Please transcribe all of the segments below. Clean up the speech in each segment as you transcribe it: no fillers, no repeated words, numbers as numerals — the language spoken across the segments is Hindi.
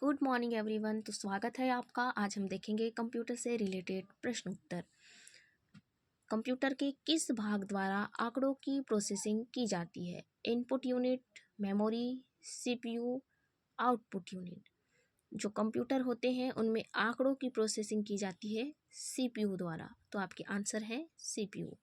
Good morning everyone. तो स्वागत है आपका। आज हम देखेंगे कंप्यूटर से रिलेटेड प्रश्न उत्तर। कंप्यूटर के किस भाग द्वारा आंकड़ों की प्रोसेसिंग की जाती है? Input unit, memory, CPU, output unit. जो कंप्यूटर होते हैं उनमें आंकड़ों की प्रोसेसिंग की जाती है सीपीयू द्वारा। तो आपके आंसर है सीपीयू।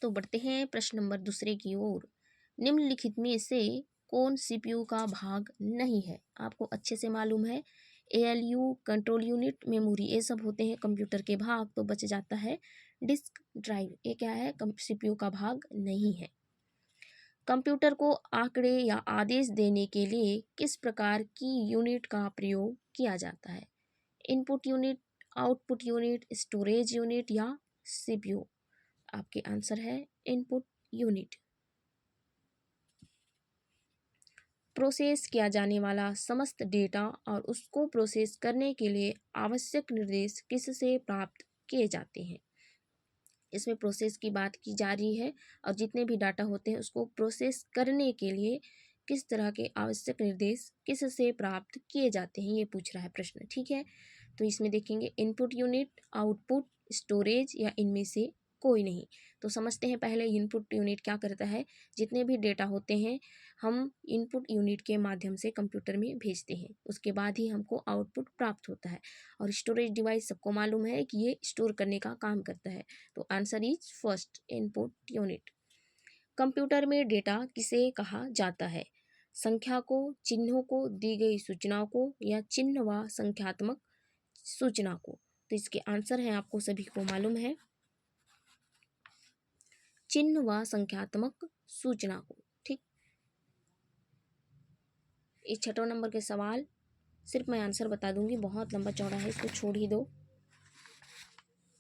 तो बढ़ते हैं प्रश्न नंबर दूसरे की ओर। निम्नलिखित में से कौन सीपीयू का भाग नहीं है? आपको अच्छे से मालूम है एएलयू, कंट्रोल यूनिट, मेमोरी, ये सब होते हैं कंप्यूटर के भाग। तो बच जाता है डिस्क ड्राइव। ये क्या है? सीपीयू का भाग नहीं है। कंप्यूटर को आंकड़े या आदेश देने के लिए किस प्रकार की यूनिट का प्रयोग किया जाता है? Input unit, output unit, storage unit या सीपीयू? आपके आंसर है इनपुट यूनिट। प्रोसेस किया जाने वाला समस्त डेटा और उसको प्रोसेस करने के लिए आवश्यक निर्देश किससे प्राप्त किए जाते हैं? इसमें प्रोसेस की बात की जा रही है और जितने भी डाटा होते हैं उसको प्रोसेस करने के लिए किस तरह के आवश्यक निर्देश किससे प्राप्त किए जाते हैं, ये पूछ रहा है प्रश्न। ठीक है, तो इसमें देखेंगे इनपुट यूनिट, आउटपुट, स्टोरेज या इनमें से कोई नहीं। तो समझते हैं पहले इनपुट यूनिट क्या करता है। जितने भी डेटा होते हैं हम इनपुट यूनिट के माध्यम से कंप्यूटर में भेजते हैं, उसके बाद ही हमको आउटपुट प्राप्त होता है। और स्टोरेज डिवाइस सबको मालूम है कि ये स्टोर करने का काम करता है। तो answer is first, input unit. Computer में डेटा किसे कहा जाता है? संख्या को, चिन्हों को, दी गई सूचनाओं को या चिन्ह व संख्यात्मक सूचना को? तो इसके आंसर है आपको सभी को मालूम है चिन्ह व संख्यात्मक सूचना को। ठीक, इस 6 नंबर के सवाल सिर्फ मैं आंसर बता दूंगी, बहुत लंबा चौड़ा है, इसको छोड़ ही दो।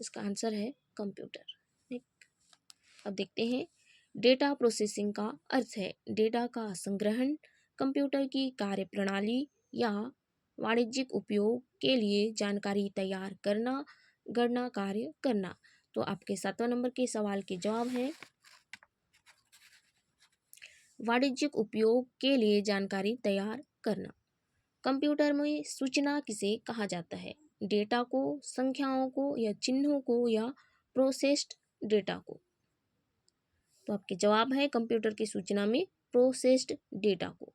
इसका आंसर है कंप्यूटर। ठीक, अब देखते हैं डेटा प्रोसेसिंग का अर्थ है डेटा का संग्रहण, कंप्यूटर की कार्यप्रणाली या वाणिज्यिक उपयोग के लिए जानकारी तैयार करना, गणना कार्य करना। तो आपके 7वें नंबर के सवाल के जवाब है वाणिज्यिक उपयोग के लिए जानकारी तैयार करना। कंप्यूटर में सूचना किसे कहा जाता है? डेटा को, संख्याओं को या चिन्हों को या प्रोसेस्ड डेटा को? तो आपके जवाब है कंप्यूटर की सूचना में प्रोसेस्ड डेटा को।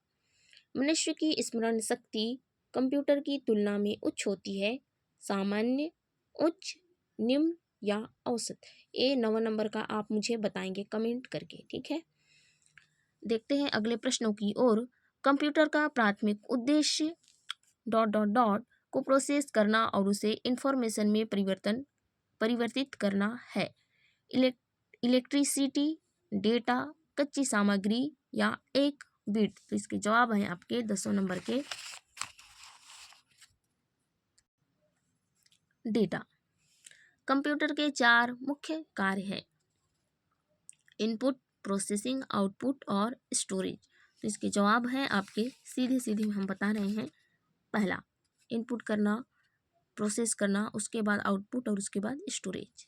मनुष्य की स्मरण शक्ति कंप्यूटर की तुलना में उच्च होती है। सामान्य, उच्च, निम्न या औसत? ये 9 नंबर का आप मुझे बताएंगे कमेंट करके। ठीक है, देखते हैं अगले प्रश्नों की ओर। कंप्यूटर का प्राथमिक उद्देश्य ... को प्रोसेस करना और उसे इंफॉर्मेशन में परिवर्तित करना है। इलेक्ट्रिसिटी, डेटा, कच्ची सामग्री या एक बिट? तो इसके जवाब हैं आपके 10वें नंबर के डेटा। कंप्यूटर के 4 मुख्य कार्य हैं: इनपुट, प्रोसेसिंग, आउटपुट और स्टोरेज। तो इसके जवाब हैं आपके सीधे सीधे हम बता रहे हैं। पहला इनपुट करना, प्रोसेस करना, उसके बाद आउटपुट और उसके बाद स्टोरेज।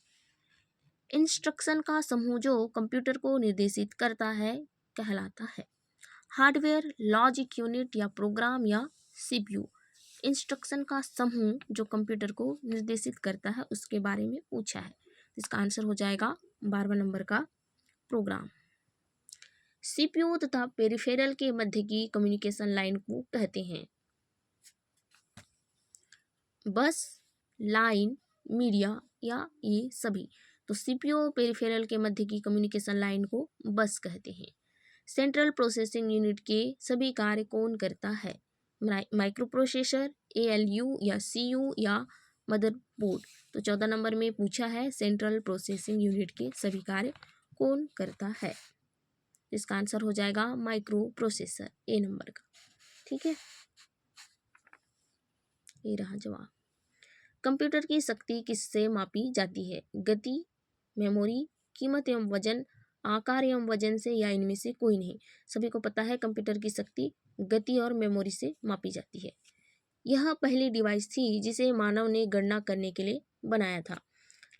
इंस्ट्रक्शन का समूह जो कंप्यूटर को निर्देशित करता है कहलाता है हार्डवेयर, लॉजिक यूनिट या प्रोग्राम या सीपीयू? इंस्ट्रक्शन का समूह जो कंप्यूटर को निर्देशित करता है उसके बारे में पूछा है। इसका आंसर हो जाएगा 12वें नंबर का प्रोग्राम। सीपीयू तथा पेरिफेरल के मध्य की कम्युनिकेशन लाइन को कहते हैं बस, लाइन, मीडिया या ये सभी? तो सीपीयू पेरिफेरल के मध्य की कम्युनिकेशन लाइन को बस कहते हैं। सेंट्रल प्रोसेसिंग यूनिट के सभी कार्य कौन करता है? माइक्रो प्रोसेसर, एएलयू या सीयू या मदरबोर्ड? तो 14 नंबर में पूछा है सेंट्रल प्रोसेसिंग यूनिट के सभी कार्य कौन करता है? इसका आंसर हो जाएगा माइक्रो प्रोसेसर, ए नंबर का। ठीक है, ये रहा जवाब। कंप्यूटर की शक्ति किससे मापी जाती है? गति, मेमोरी, कीमत एवं वजन, आकार एवं वजन से या इनमें से कोई नहीं? सभी को पता है कंप्यूटर की शक्ति गति और मेमोरी से मापी जाती है। यह पहली डिवाइस थी जिसे मानव ने गणना करने के लिए बनाया था।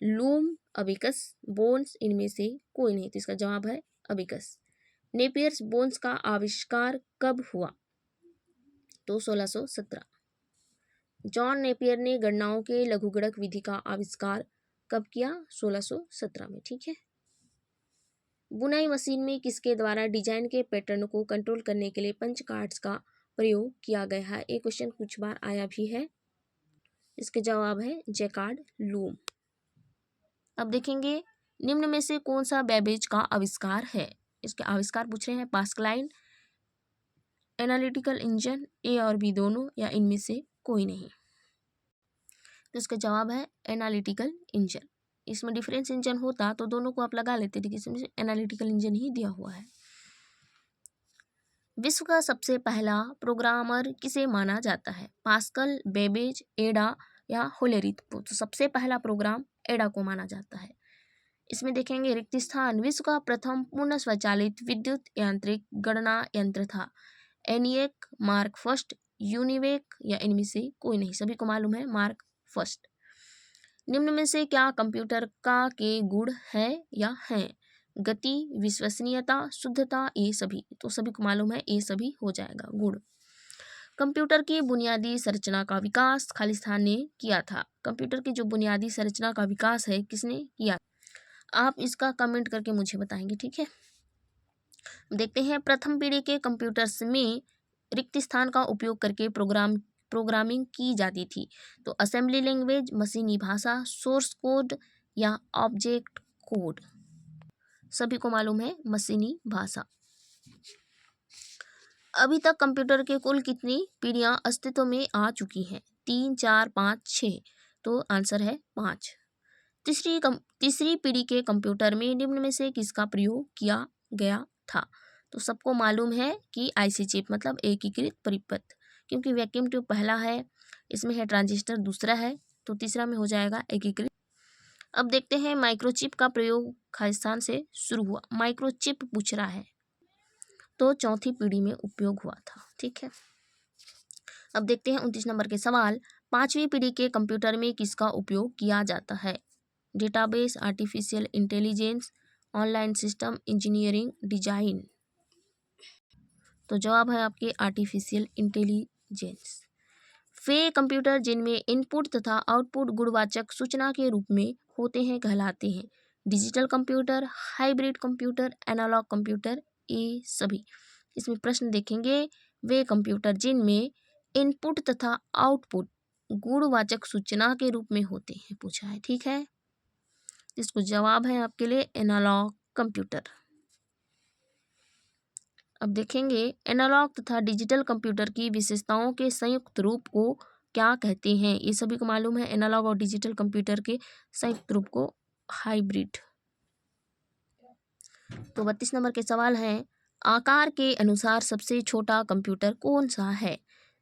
लूम, अबिकस, बोन्स, इनमें से कोई नहीं? तो इसका जवाब है अबिकस। नेपियर्स बोन्स का आविष्कार कब हुआ? तो 1617। जॉन नेपियर ने गणनाओं के लघुगणक विधि का आविष्कार कब किया? 1617 में। ठीक है। बुनाई मशीन में किसके द्वारा डिजाइन के पैटर्न को कंट्रोल करने के लिए पंच कार्ड्स का प्रयोग किया गया है? एक क्वेश्चन कुछ बार आया भी है। इसके जवाब है जैकार्ड लूम। अब देखेंगे निम्न में से कौन सा बेबेज का आविष्कार है? इसके आविष्कार पूछ रहे हैं। पास्कलाइन, एनालिटिकल इंजन, ए और बी दोनों, या इनमें से कोई नहीं। तो इसका जवाब है एनालिटिकल इंजन। इसमें डिफरेंस इंजन होता तो दोनों को आप लगा लेते थे, इसमें एनालिटिकल इंजन ही दिया हुआ है। विश्व का सबसे पहला प्रोग्रामर किसे माना जाता है? पास्कल, बेबेज, एडा या होलेरिथ? तो सबसे पहला प्रोग्राम एडा को माना जाता है। इसमें देखेंगे रिक्त स्थान। विश्व का प्रथम पूर्ण स्वचालित विद्युत यांत्रिक गणना यंत्र था। एनिएक, मार्क फर्स्ट, यूनिवेक, या इनमें से कोई नहीं? सभी को मालूम है मार्क फर्स्ट। निम्न में से क्या कंप्यूटर का के गुण है या हैं? गति, विश्वसनीयता, शुद्धता, ये सभी? तो सभी को मालूम है ये सभी हो जाएगा गुण। कंप्यूटर की बुनियादी संरचना का विकास खालिस्तान ने किया था। कंप्यूटर की जो बुनियादी संरचना का विकास है किसने किया? आप इसका कमेंट करके मुझे बताएंगे। ठीक है। देखते हैं प्रथम पीढ़ी के कंप्यूटर्स में रिक्त स्थान का उपयोग करके प्रोग्रामिंग की जाती थी। तो असेंबली लैंग्वेज, मशीनी भाषा, सोर्स कोड या ऑब्जेक्ट कोड? सभी को मालूम है मशीनी भाषा। अभी तक कंप्यूटर के कुल कितनी पीढ़ियां अस्तित्व में आ चुकी हैं? 3, 4, 5, 6? तो आंसर है 5। तीसरी पीढ़ी के कंप्यूटर में निम्न में से किसका प्रयोग किया गया था? तो सबको मालूम है कि आईसी चिप, मतलब एकीकृत परिपथ, क्योंकि वैक्यूम ट्यूब पहला है, इसमें है ट्रांजिस्टर दूसरा है, तो तीसरा में हो जाएगा एकीकृत। अब देखते हैं माइक्रोचिप का प्रयोग खालिस्तान से शुरू हुआ। माइक्रोचिप पूछ रहा है, तो चौथी पीढ़ी में उपयोग हुआ था। ठीक है। अब देखते हैं 29 नंबर के सवाल। पांचवी पीढ़ी के कंप्यूटर में किसका उपयोग किया जाता है? Database, artificial intelligence, online system engineering, design? तो जवाब है आपके आर्टिफिशियल इंटेलिजेंस। वे कंप्यूटर जिनमें इनपुट तथा आउटपुट गुणवाचक सूचना के रूप में होते हैं कहलाते हैं? Digital computer, hybrid computer, analog computer, ये सभी? इसमें प्रश्न देखेंगे वे कंप्यूटर जिनमें इनपुट तथा आउटपुट गुणवाचक सूचना के रूप में होते हैं पूछा है। ठीक है। इसको जवाब है आपके लिए एनालॉग कंप्यूटर। अब देखेंगे एनालॉग तथा डिजिटल कंप्यूटर की विशेषताओं के संयुक्त रूप को क्या कहते हैं? ये सभी को मालूम है एनालॉग और डिजिटल कंप्यूटर के संयुक्त रूप को हाइब्रिड। तो 32 नंबर के सवाल हैं। आकार के अनुसार सबसे छोटा कंप्यूटर कौन सा है?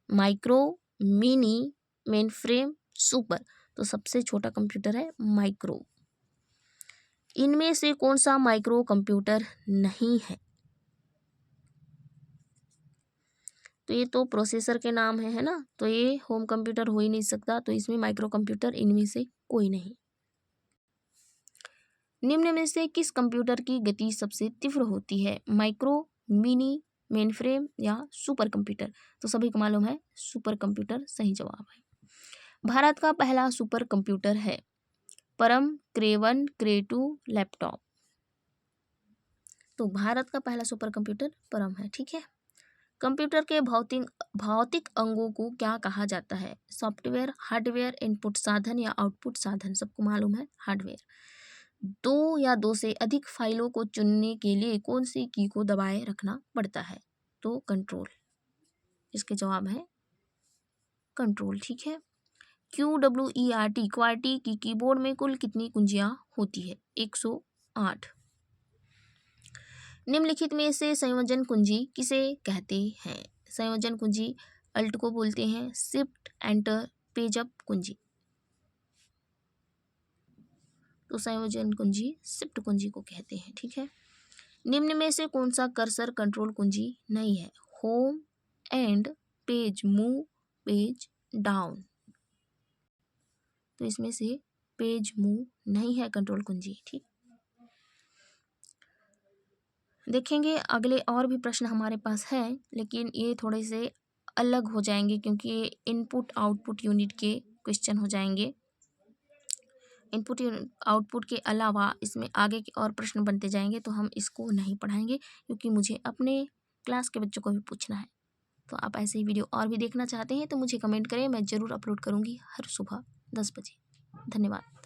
Micro, mini, mainframe, super? तो सबसे छोटा कंप्यूटर है माइक्रो। इनमें से कौन सा माइक्रो कंप्यूटर नहीं है? तो ये तो प्रोसेसर के नाम है ना, तो ये होम कंप्यूटर हो ही नहीं सकता, तो इसमें माइक्रो कंप्यूटर इनमें से कोई नहीं। निम्न में से किस कंप्यूटर की गति सबसे तीव्र होती है? माइक्रो, मिनी, मेनफ्रेम या सुपर कंप्यूटर? तो सभी को मालूम है सुपर कंप्यूटर सही जवाब है। भारत का पहला सुपर कंप्यूटर है परम, क्रे1, क्रे2, लैपटॉप? तो भारत का पहला सुपर कंप्यूटर परम है। ठीक है। कंप्यूटर के भौतिक अंगों को क्या कहा जाता है? सॉफ्टवेयर, हार्डवेयर, इनपुट साधन या आउटपुट साधन? सबको मालूम है हार्डवेयर। 2 या 2 से अधिक फाइलों को चुनने के लिए कौन सी की को दबाए रखना पड़ता है? तो कंट्रोल। इसके जवाब है कंट्रोल। ठीक है। QWERT क्वार्टी की कीबोर्ड में कुल कितनी कुंजियां होती है? 108। निम्नलिखित में से संयोजन कुंजी किसे कहते हैं? संयोजन कुंजी अल्ट को बोलते हैं, शिफ्ट, एंटर, पेज अप कुंजी? तो संयोजन कुंजी शिफ्ट कुंजी को कहते हैं। ठीक है। निम्न में से कौन सा कर्सर कंट्रोल कुंजी नहीं है? Home, and, page move, page down? तो इसमें से पेज मूव नहीं है कंट्रोल कुंजी। ठीक। देखेंगे अगले और भी प्रश्न हमारे पास हैं, लेकिन ये थोड़े से अलग हो जाएंगे, क्योंकि इनपुट आउटपुट यूनिट के क्वेश्चन हो जाएंगे। इनपुट आउटपुट के अलावा इसमें आगे के और प्रश्न बनते जाएंगे, तो हम इसको नहीं पढ़ाएंगे, क्योंकि मुझे अपने क्लास के बच्चों को भी पूछना है। तो आप ऐसे ही वीडियो और भी देखना चाहते हैं तो मुझे कमेंट करें, मैं ज़रूर अपलोड करूँगी हर सुबह 10 बजे। धन्यवाद।